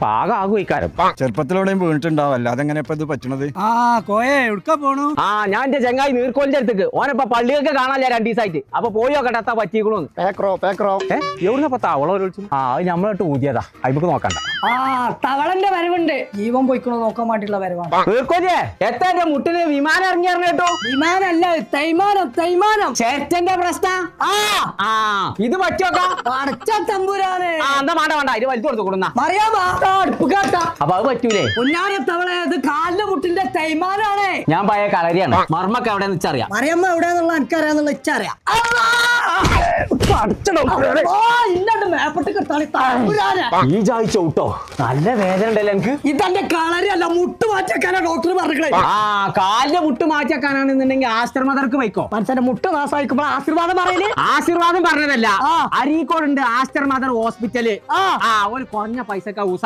പാകാകും ഇക്കാരം. ചെറുപ്പത്തിലൂടെയും വീണിട്ടുണ്ടാവും, അല്ലാതെ എങ്ങനെ ഇപ്പൊ ഇത് പറ്റണത്? പോണു? ഞാൻ എന്റെ ചങ്ങായി നീർക്കോലിന്റെ അടുത്തേക്ക് ഓനപ്പ പള്ളിയൊക്കെ കാണാനില്ല 2 ദിവസമായിട്ട്. അപ്പൊ പോയോക്കെ എത്താ പറ്റിക്കണോന്ന്. എവിടുന്നപ്പ തവള വിളിച്ചു? അത് നമ്മളോട്ട് ഊതിയതാ, അയ്മക്ക് നോക്കണ്ട. തവളന്റെ വരവുണ്ട്, ജീവൻ പോയിക്കണോ നോക്കാൻ വേണ്ടിയുള്ള വരവാണ്. നീർക്കോലിയെ എത്താ എന്റെ മുട്ടിന് വിമാനം ഇറങ്ങി കേട്ടോ. വിമാനല്ല, തൈമാനം. ചേട്ടന്റെ പ്രശ്നം ഇത് പറ്റിയോക്കാ. അടച്ച തമ്പുരാനെ. എന്താ വേണ്ട ഇത് വലിച്ചു കൊടുത്തു കൊടുന്ന അറിയാമോ? അടുപ്പ് കാട്ട. അപ്പൊ അത് പറ്റൂലേ? പൊന്നാര തവള, ഇത് കാലിന്റെ മുട്ടിന്റെ തൈമാനാണ്. ഞാൻ പഴയ കളരിയാണ്. മർമ്മക്ക് എവിടെ വെച്ചറിയാം. മറിയമ്മ എവിടെയാന്നുള്ള എനിക്കറിയാന്നുള്ള ഇച്ചറിയാം. ഈ ചായച്ച ഊട്ടോ നല്ല വേദന ഉണ്ടല്ലോ എനിക്ക്. ഇതെന്റെ കളരിയല്ല, മുട്ട് മാറ്റിയാക്കാനാ ഡോക്ടർ പറഞ്ഞേ. കാലിന്റെ മുട്ട് മാറ്റിയാക്കാനാണെന്നുണ്ടെങ്കിൽ ആശ്രമതർക്ക് വയ്ക്കോ. മനുഷ്യന്റെ മുട്ട് നാശമായിക്കുമ്പോ ആശീർവാദം പറയല്. ആശീർവാദം പറഞ്ഞതല്ല, അരീക്കോടുണ്ട് ആസ്റ്റർ മദർ ഹോസ്പിറ്റല്. ഒരു കുറഞ്ഞ പൈസക്ക്